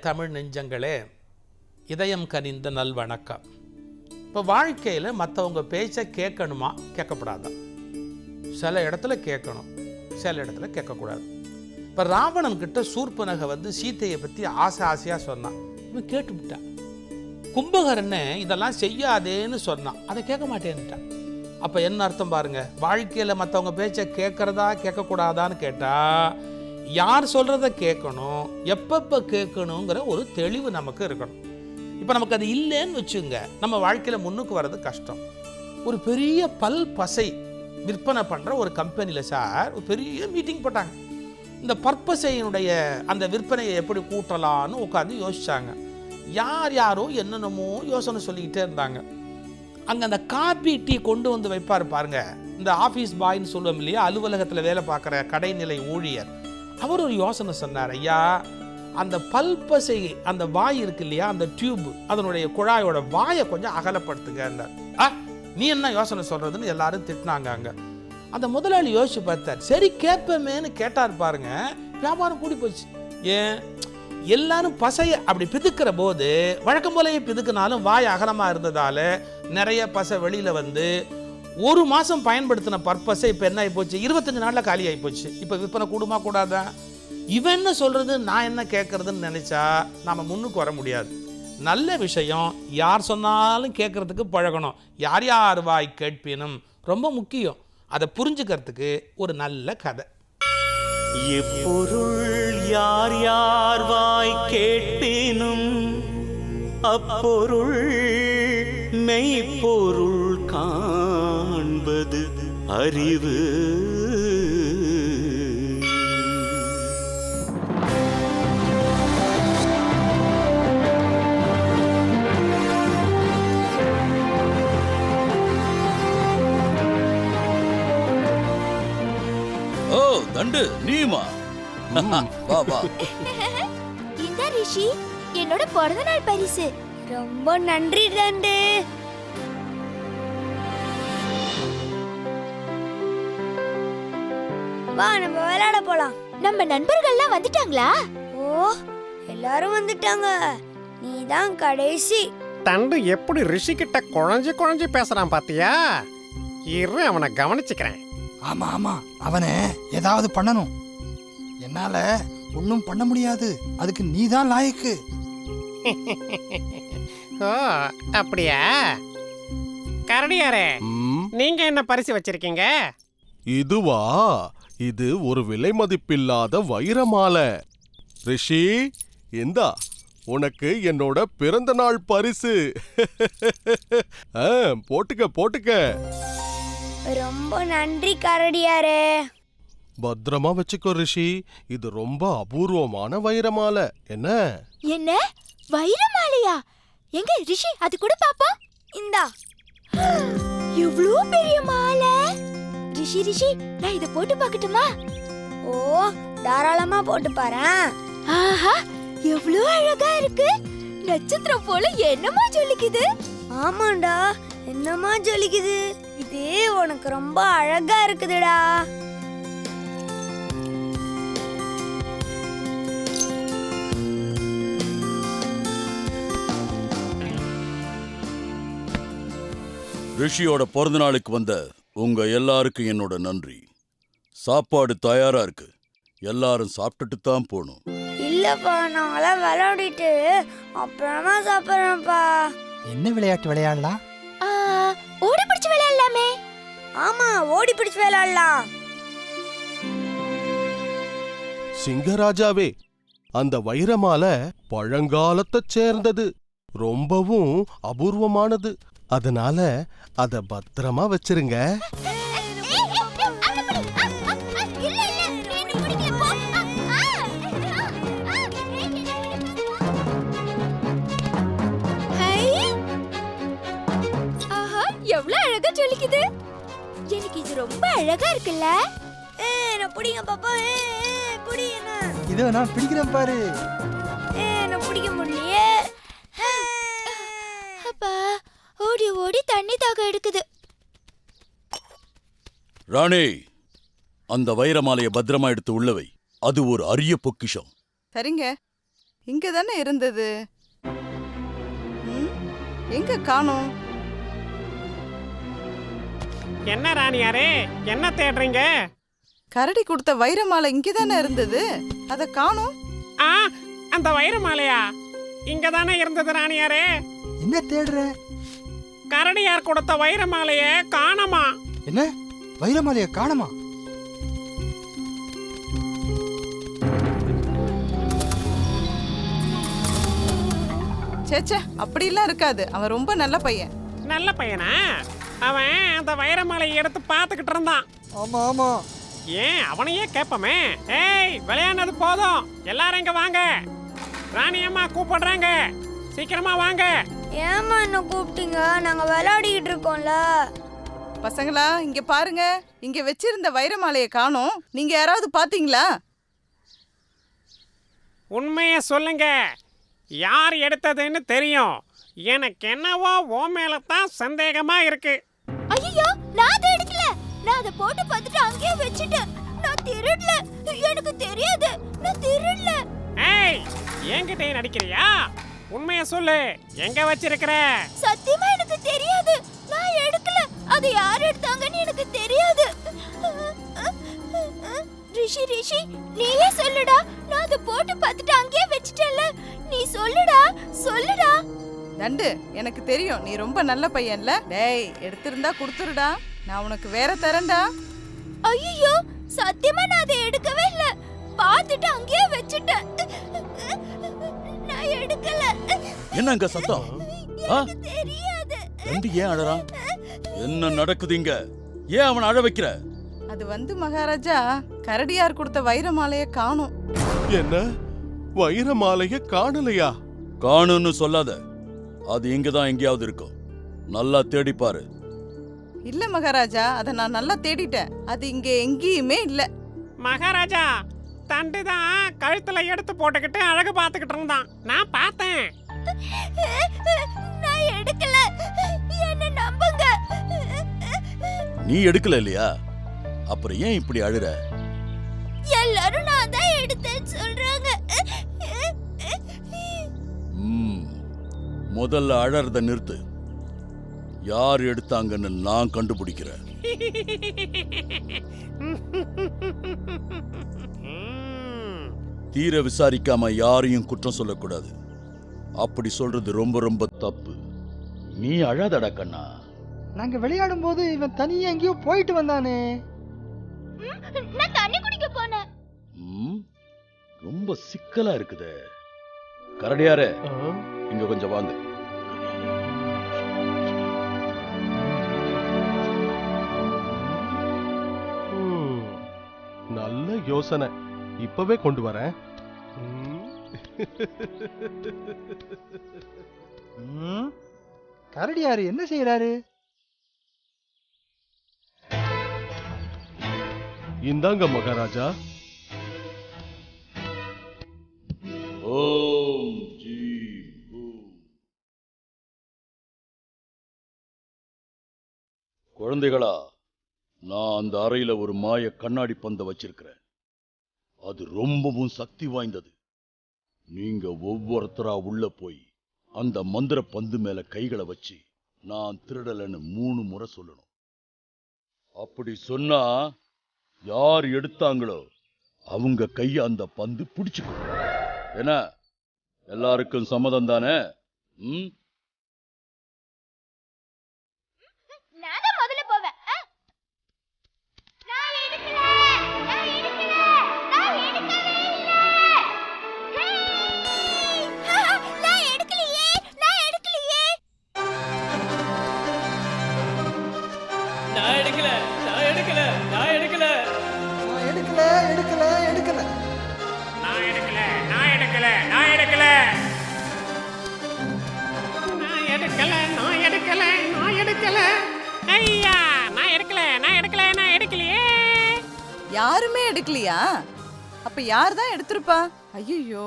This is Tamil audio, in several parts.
தமிழ் நெஞ்சங்களே, இதயம் கனிந்த நல்வணக்கம். இப்போ வாழ்க்கையில் மற்றவங்க பேச்சை கேட்கணுமா கேட்கக்கூடாதா? சில இடத்துல கேட்கணும், சில இடத்துல கேட்கக்கூடாது. இப்போ ராவணன் கிட்ட சூர்பனகை வந்து சீத்தையை பற்றி ஆசையாக சொன்னான், இவன் கேட்டுவிட்டான். கும்பகரனை இதெல்லாம் செய்யாதேன்னு சொன்னான், அதை கேட்க மாட்டேன்னுட்டான். அப்போ என்ன அர்த்தம் பாருங்க, வாழ்க்கையில் மற்றவங்க பேச்சை கேட்கறதா கேட்கக்கூடாதான்னு கேட்டால் யார் சொல்கிறத கேட்கணும், எப்பப்போ கேட்கணுங்கிற ஒரு தெளிவு நமக்கு இருக்கணும். இப்போ நமக்கு அது இல்லைன்னு வச்சுங்க, நம்ம வாழ்க்கையில் முன்னுக்கு வர்றது கஷ்டம். ஒரு பெரிய பல் பசை விற்பனை பண்ணுற ஒரு கம்பெனியில் சார் ஒரு பெரிய மீட்டிங் போட்டாங்க. இந்த பற்பசையினுடைய அந்த விற்பனையை எப்படி கூட்டலான்னு உட்காந்து யோசிச்சாங்க. யாரோ என்னென்னமோ யோசனை சொல்லிக்கிட்டே இருந்தாங்க. அங்கே அந்த காபி டீ கொண்டு வந்து வைப்பார் பாருங்க, இந்த ஆஃபீஸ் பாய்ன்னு சொல்லுவோம் இல்லையா, அலுவலகத்தில் வேலை பார்க்குற கடைநிலை ஊழியர், அவர் ஒரு யோசனை சொன்னார். ஐயா, அந்த பல்பசை அந்த வாய் இருக்கு இல்லையா, அந்த டியூப், அதனுடைய குழாயோட வாயை கொஞ்சம் அகலப்படுத்துங்க. நீ என்ன யோசனை சொல்றதுன்னு எல்லாரும் திட்டினாங்க. அங்கே அந்த முதலாளி யோசிச்சு பார்த்தார். சரி கேட்பமேன்னு கேட்டார் பாருங்க, வியாபாரம் கூடி போச்சு. ஏன்? எல்லாரும் பசையை அப்படி பிதுக்கிற போது வழக்கம் போலயே பிதுக்கினாலும் வாய் அகலமாக இருந்ததால நிறைய பசை வெளியில் வந்து ஒரு மாதம் பயன்படுத்தின பர்பஸை இப்போ என்ன ஆகி போச்சு, 25 நாளில் காலி ஆகி போச்சு. இப்போ விற்பனை கூடுமா கூடாதா? இவன் என்ன சொல்கிறது, நான் என்ன கேட்குறதுன்னு நினச்சா நாம் முன்னுக்கு வர முடியாது. நல்ல விஷயம் யார் சொன்னாலும் கேட்குறதுக்கு பழகணும். யார் யார் வாய் கேட்பினும் ரொம்ப முக்கியம். அதை புரிஞ்சுக்கிறதுக்கு ஒரு நல்ல கதை. எப்பொருள் யார் யார் வாய் கேட்பினும் அப்பொருள் மெய்ப்பொருள் காண்பது அறிவு. ஓ தண்டு, நீமா வா வா. இந்த ரிஷி என்னோட பிறந்தநாள் பரிசு. ரொம்ப நன்றி தண்டு. வா நம்ம விளையாட போலாம். நம்ம நண்பர்கள்லாம் வந்துட்டாங்களா? ஓ, எல்லாரும் வந்துட்டாங்க. நீதான் கடைசி. தண்டு எப்படி ரிஷி கிட்ட குழஞ்சு பேசுறான் பாத்தியா? இரு, அவனை கவனிச்சுக்கிறேன். ஆமா, அவனை ஏதாவது பண்ணணும். என்னால ஒன்னும் பண்ண முடியாது, அதுக்கு நீதான் லாயக்கு. ஓ அப்படியா? கரடியாரே, நீங்க என்ன பரிசு வச்சிருக்கீங்க? இதுவா? இது ஒரு விலை மதிப்பில்லாத வைரமாலை. ரிஷி, இந்தா உனக்கு என்னோட பிறந்த நாள் பரிசு. போட்டுக்க. ரொம்ப நன்றி கரடியாரே. பத்திரமா வச்சுக்கோ ரிஷி, இது ரொம்ப அபூர்வமான வைரமாலை. என்ன வைரமாலையா? எங்க ரிஷி அது கூட பாப்போம். இந்தா, இவ்ளோ பெரிய மாலை. ரிஷி நான் இத போட்டு பார்க்கட்டுமா? ஓ, தாராளமா போட்டு பாறேன். ஆஹா, எவ்ளோ அழகா இருக்கு. நட்சத்திரம் போல என்னமா ஜொலிக்குது. ஆமாண்டா, என்னமா ஜொலிக்குது. இது உனக்கு ரொம்ப அழகா இருக்குதுடா. ரிஷியோட பிறந்த நாளுக்கு வந்த உங்க எல்லாருக்கும் என்னோட நன்றி. சாப்பாடு தயாரா இருக்கு, எல்லாரும் சாப்பிட்டுட்டு தான் போகணும். இல்லப்பா, நாங்களாம் விளையாடிட்டு அப்புறமா சாப்பிடுறோம்ப்பா. என்ன விளையாட்டு விளையாடலாம்? ஓடி பிடிச்சு விளையாடலாமே. ஆமா, ஓடி பிடிச்சு விளையாடலாம். சிங்கராஜாவே, அந்த வைரமாலை பழங்காலத்தைச் சேர்ந்தது, ரொம்பவும் அபூர்வமானது. அதனால அத பத்திரமா வச்சிருங்க. எவ்வளவு அழகா ஜொலிக்குது. எனக்கு இது ரொம்ப அழகா இருக்குல்ல. நான் புடிங்க பாப்பா. புடிங்க. இதோ நான் பிடிக்கிறேன் பாரு. நான் பிடிக்க முடியலையே. அப்பா, ஓடி தண்ணி தாக எடுக்குது. ராணி, அந்த வைரமாலையை பத்திரமா எடுத்து உள்ளவை. அது ஒரு அரிய பொக்கிஷம். சரிங்க. இங்க தானே இருந்தது. எங்க காணோம்? என்ன ராணியாரே, என்ன தேடுறீங்க? கரடி கொடுத்த வைர மாலை இங்க தானே இருந்தது, அத காணோம். ஆ, அந்த வைர மாலையா? இங்க தானே இருந்தது ராணியாரே. என்ன தேடுற? கரடியார் கொடுத்த வைர மாலைய காணோமா? என்ன வைரமாலைய காணமா? சேச்சே, அப்படிலாம் இருக்காது. அவன் ரொம்ப நல்ல பையன். நல்ல பையனா? அவன் அந்த வைர மாலையை எடுத்து பார்த்துக்கிட்டு இருந்தான். ஆமா ஆமா. ஏன் அவனையே கேட்போமே. ஏய், விளையாடுனது போதும், எல்லாரும் இங்க வாங்க. ராணி அம்மா கூப்பிடுறாங்க, சீக்கிரமா வாங்க. ஏமா என்ன கூப்பிட்டீங்க? நாங்க விளையாடிக்கிட்டு இருக்கோம்ல. பசங்களா, இங்க பாருங்க. இங்க வச்சிருந்த வைர மாலையை காணோம். நீங்க யாராவது பாத்தீங்களா? உண்மையை சொல்லுங்க, யார் எடுத்ததுன்னு தெரியும். எனக்கு என்னவோ ஓ மேல தான் சந்தேகமா இருக்கு. ஐயோ, நான் அதை எடுக்கல. நான் அதை போட்டு பார்த்துட்டு அங்கேயே வச்சிட்டேன். நான் திருடல. எனக்கு தெரியாது, நான் திருடல. ஏய், என்கிட்ட நடிக்கிறியா? உண்மையை சொல்லு, எங்க வச்சிருக்கிற? சத்தியமா எனக்கு தெரியாது. நான் எடுக்கல. அது யார் எடுத்தாங்கன்னு எனக்கு தெரியாது. ரிஷி ரிஷி, நீயே சொல்லுடா. நான் அதை போட்டு பார்த்துட்டு அங்கேயே வச்சிட்டேன்ல. நீ சொல்லுடா, சொல்லுடா. தண்டு, எனக்கு தெரியும் நீ ரொம்ப நல்ல பையன்ல. டேய், எடுத்திருந்தா கொடுத்துருடா, நான் உனக்கு வேற தரேன்டா. ஐயோ, சத்தியமா நான் அதை எடுக்கவே இல்ல. பார்த்துட்டு அங்கேயே வச்சிட்டேன். நான் எடுக்கல. என்ன அங்க சத்தம்? எனக்கு தெரியாது. ரெண்டு ஏன் அழறான்? என்ன நடக்குது இங்க? ஏன் அவனை அழ வைக்கிற? அது வந்து மகாராஜா, கரடியார் கொடுத்த வைர மாலையை காணோம். என்ன வைர மாலைய காணலையா? காணுன்னு சொல்லாத. அது இங்கதான் எங்கேயாவது இருக்கும். நல்லா தேடி பாரு. இல்ல மகாராஜா, அதை நான் நல்லா தேடிட்டேன். அது இங்க எங்கேயுமே இல்ல. மகாராஜா, தண்டு தான் கழுத்துல எடுத்து போட்டுக்கிட்டு அழகு பார்த்துக்கிட்டு இருந்தான். நான் பார்த்தேன். நான் எடுக்கல. என்ன நம்புங்க. நீ எடுக்கல இல்லையா? அப்புறம் ஏன் இப்படி அழுற? எல்லாரும் நான் தான் எடுத்தேன்னு சொல்றாங்க. முதல்ல அழறத நிறுத்து. யார் எடுத்தாங்கன்னு நான் கண்டுபிடிக்கிறேன். தீர விசாரிக்காம யாரையும் குற்றம் சொல்லக்கூடாது. அப்படி சொல்றது ரொம்ப ரொம்ப தப்பு. நீ அழாதடா கண்ணா. நாங்க விளையாடும் போது இவன் தனியா எங்கேயோ போயிட்டு வந்தானே. நான் தண்ணி குடிக்க போனேன். ரொம்ப சிக்கலா இருக்குதே. கரடியாரே, இங்க கொஞ்சம் வாங்க. நல்ல யோசனை, இப்பவே கொண்டு வரேன். கரடியாரு என்ன செய்யறாரு? இந்தாங்க மகாராஜா. ஓம் ஜீம் பூம். குழந்தைகளா, நான் அந்த அறையில ஒரு மாய கண்ணாடி பந்தை வச்சிருக்கிறேன். அது ரொம்பவும் சக்தி வாய்ந்தது. நீங்க ஒவ்வொருத்தரா உள்ள போய் அந்த மந்திர பந்து மேல கைகளை வச்சு நான் திருடலன்னு 3 முறை சொல்லணும். அப்படி சொன்னா யார் எடுத்தாங்களோ அவங்க கைய அந்த பந்து பிடிச்சுக்கும். என்ன, எல்லாருக்கும் சம்மதம் தானே? நான் தான் முதல்ல போவேன். நான் எடுக்கல. நான் எடுக்கல. நான் எடுக்கவே இல்ல. நான் எடுக்கலையே. நான் எடுக்கலையே. நான் எடுக்கல, நான் எடுக்கல, நான் எடுக்கல. நான் எடுக்கல, எடுக்கல, எடுக்கல. நான் எடுக்கல, நான் எடுக்கல, நான் எடுக்கல. நான் எடுக்கல, நான் எடுக்கல, நான் எடுக்கல. ஐயா, நான் எடுக்கல, நான் எடுக்கல, நான் எடுக்கலையே. யாருமே எடுக்கலையா? அப்ப யார் தான் எடுத்திருப்பா? ஐயோ,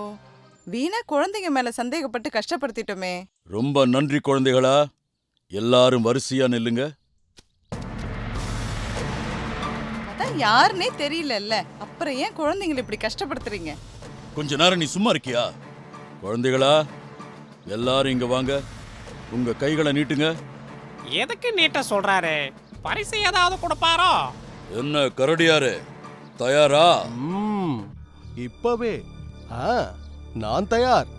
வீணா குழந்தைங்க மேல சந்தேகப்பட்டு கஷ்டப்படுத்திட்டோமே. ரொம்ப நன்றி குழந்தைகளா. எல்லாரும் வரிசையா நில்லுங்க. அதான் யாருன்னே தெரியலல்ல, அப்புறம் ஏன் குழந்தைங்களை இப்படி கஷ்டப்படுத்துறீங்க? கொஞ்ச நேரம் நீ சும்மா இருக்கியா? குழந்தைகளா, எல்லாரும் இங்க வாங்க. உங்க கைகளை நீட்டுங்க. எதுக்கு நீட்ட சொல்றாரு? பரிசு ஏதாவது கொடுப்பாரோ? என்ன கரடியாரு, தயாரா? இப்பவே நான் தயார்.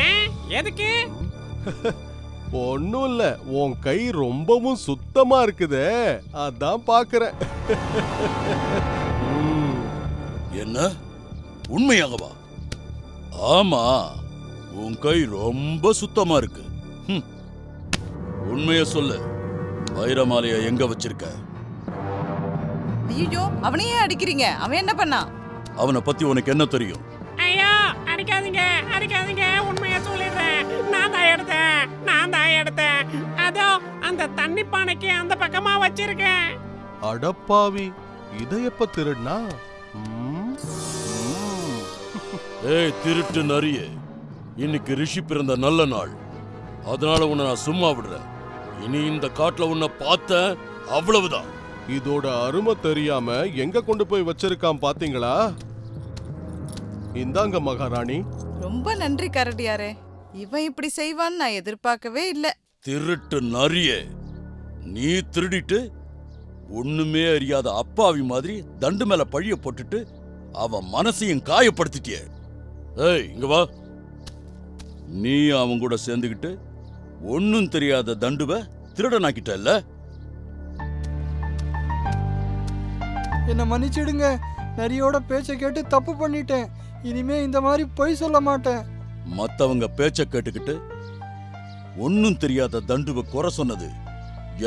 ஏன், எதுக்கு? ஒண்ணும் இல்ல, உன் கை ரொம்பவும் சுத்தமா இருக்குதே, அதான் பாக்குறேன். என்ன, உண்மையாகவா? ஆமா, உன் கை ரொம்ப சுத்தமா இருக்கு. உண்மைய சொல்லு, வைரமாலைய எங்க வச்சிருக்க? ஐயோ, அவனையே அடிக்கிறீங்க. அவன் என்ன பண்ணான்? அவனை பத்தி உனக்கு என்ன தெரியும்? ஐயோ, அடிக்காதீங்க, அடிக்காதீங்க. உண்மையை சொல்லிடுறேன். நான் தான் எடுத்தேன். அதோ அந்த தண்ணி பானைக்கு அந்த பக்கமா வச்சிருக்கேன். அடப்பாவி, இதை எப்ப திருடுனா? ஏய் திருட்டு நரியே, இன்னைக்கு ரிஷி பிறந்த நல்ல நாள். அதனால உன்னை நான் சும்மா விடுறேன். இனி இந்த காட்டுல உன்னை பார்த்தேன், அவ்வளவுதான். இதோட அருமை தெரியாம எங்க கொண்டு போய் வச்சிருக்கான் பாத்தீங்களா? இந்தாங்க மகாராணி. ரொம்ப நன்றி கரடியாரே. இவன் இப்படி செய்வான்னு நான் எதிர்பார்க்கவே இல்ல. திருட்டு நரியே, நீ திருடிட்டு ஒண்ணுமே அறியாத அப்பாவி மாதிரி தண்டு மேல பழிய போட்டுட்டு அவன் மனசையும் காயப்படுத்திட்டிய. ஏய் இங்க வா. நீ அவன் கூட சேர்ந்துகிட்டு ஒன்னும் தெரியாத தண்டுவ திருடனாக்கிட்டல்ல? என்னை மன்னிச்சிடுங்க. நரியோட பேச்சை கேட்டு தப்பு பண்ணிட்டேன். இனிமே இந்த மாதிரி பொய் சொல்ல மாட்டேன். மத்தவங்க பேச்ச கேட்டுக்கிட்டு ஒன்னும் தெரியாத தண்டுவ குறை சொன்னது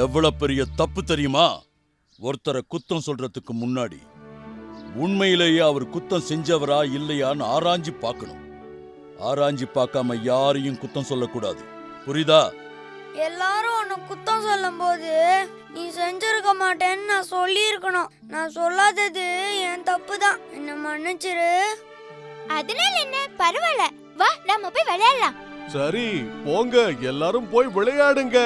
எவ்வளவு பெரிய தப்பு தெரியுமா? ஒருத்தரை குத்தம் சொல்றதுக்கு முன்னாடி உண்மையிலேயே அவர் குத்தம் செஞ்சவரா இல்லையான்னு ஆராய்ஞ்சு பார்க்கணும். ஆராய்ஞ்சு பார்க்காம யாரையும் குத்தம் சொல்லக்கூடாது. புரியுதா? எல்லாரும் உன்னை குத்தம் சொல்லும் போது நீ செஞ்சிருக்க மாட்டேன்னு நான் சொல்லி இருக்கணும். நான் சொல்லாதது என் தப்பு தான். என்ன மன்னிச்சிரு. அதனால என்ன, பரவாயில்ல. வா, நாம போய் விளையாடலாம். சரி போங்க, எல்லாரும் போய் விளையாடுங்க.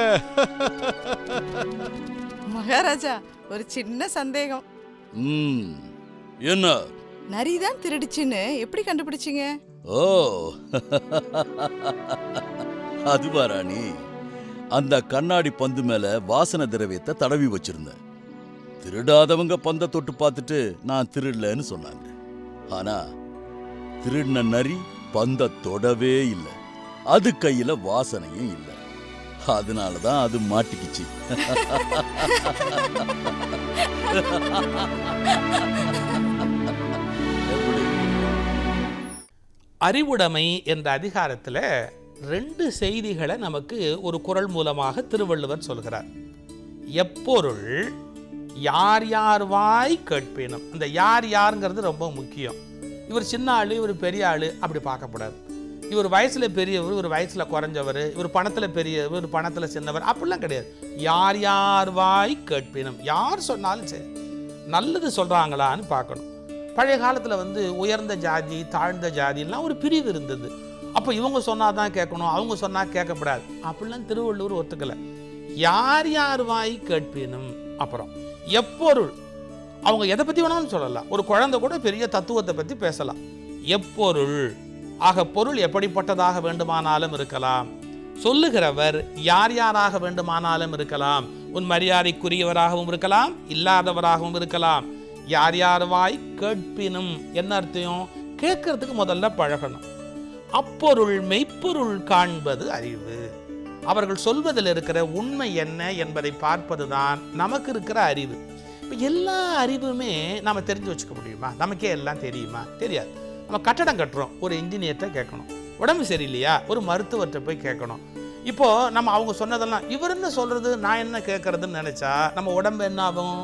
மகாராஜா, ஒரு சின்ன சந்தேகம். என்ன? நரிதான் திருடிச்சுன்னு எப்படி கண்டுபிடிச்சீங்க? ஓ, அதுவா ராணி, அந்த கண்ணாடி பந்து மேல வாசனை திரவியத்தை தடவி வச்சிருந்தேன். திருடாதவங்க பந்த தொட்டு பார்த்துட்டு நான் திருடலன்னு சொன்னாங்க. ஆனா திருடின நரி பந்த தொடவே இல்லை. அது கையில வாசனையும் இல்லை. அதனாலதான் அது மாட்டிக்கிச்சு. அறிவுடைமை என்ற அதிகாரத்தில் 2 செய்திகளை நமக்கு ஒரு குறள் மூலமாக திருவள்ளுவர் சொல்கிறார். எப்பொருள் யார் யார் வாய் கேட்பினும். இந்த யார் யாருங்கிறது ரொம்ப முக்கியம். இவர் சின்ன ஆள், இவர் பெரிய ஆள் அப்படி பார்க்கக்கூடாது. இவர் வயசில் பெரியவர், இவர் வயசில் குறைஞ்சவர், இவர் பணத்தில் பெரியவர், இவர் பணத்தில் சின்னவர் அப்படிலாம் கிடையாது. யார் யார் வாய் கேட்பினும். யார் சொன்னாலும் சரி, நல்லது சொல்கிறாங்களான்னு பார்க்கணும். பழைய காலத்தில் உயர்ந்த ஜாதி தாழ்ந்த ஜாதிலாம் ஒரு பிரிவு இருந்தது. அப்போ இவங்க சொன்னால் தான் கேட்கணும், அவங்க சொன்னால் கேட்கக்கூடாது அப்படிலாம் திருவள்ளுவர் ஒத்துக்கலை. யார் யார் வாய் கேட்பினும். அப்புறம் எப்பொருள், அவங்க எதை பற்றி வேணாலும் சொல்லலாம். ஒரு குழந்தை கூட பெரிய தத்துவத்தை பற்றி பேசலாம். எப்பொருள், ஆக பொருள் எப்படிப்பட்டதாக வேண்டுமானாலும் இருக்கலாம். சொல்லுகிறவர் யார் யாராக வேண்டுமானாலும் இருக்கலாம். உன் மரியாதைக்குரியவராகவும் இருக்கலாம், இல்லாதவராகவும் இருக்கலாம். யார் யார் வாய் கேட்பினும் என்ன அர்த்தம்? கேட்கறதுக்கு முதல்ல பழகணும். அப்பொருள் மெய்ப்பொருள் காண்பது அறிவு. அவர்கள் சொல்வதில் இருக்கிற உண்மை என்ன என்பதை பார்ப்பது தான் நமக்கு இருக்கிற அறிவு. இப்போ எல்லா அறிவுமே நம்ம தெரிஞ்சு வச்சுக்க முடியுமா? நமக்கே எல்லாம் தெரியுமா? தெரியாது. நம்ம கட்டடம் கட்டுறோம், ஒரு இன்ஜினியர்கிட்ட கேட்கணும். உடம்பு சரியில்லையா, ஒரு மருத்துவர்கிட்ட போய் கேட்கணும். இப்போது நம்ம அவங்க சொன்னதெல்லாம் இவர் என்ன சொல்கிறது, நான் என்ன கேட்குறதுன்னு நினச்சா நம்ம உடம்பு என்ன ஆகும்,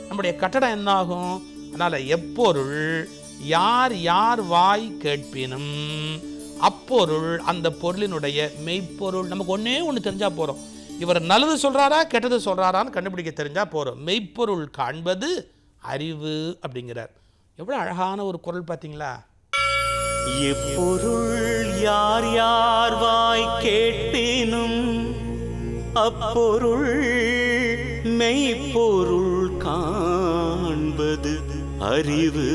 நம்முடைய கட்டடம் என்ன ஆகும்? அதனால் எப்பொருள் யார் யார் வாய் கேட்பினும் அப்பொருள் அந்த பொருளினுடைய மெய்ப்பொருள். நமக்கு ஒன்றே ஒன்று தெரிஞ்சால் போகிறோம். இவர் நல்லது சொல்கிறாரா கெட்டது சொல்கிறாரான்னு கண்டுபிடிக்க தெரிஞ்சால் போகிறோம். மெய்ப்பொருள் காண்பது அறிவு அப்படிங்கிறார். எவ்வளோ அழகான ஒரு குறள் பார்த்தீங்களா? எப்பொருள் யார் யார் வாய் கேட்பினும் அப்பொருள் மெய்ப்பொருள் காண்பது அறிவு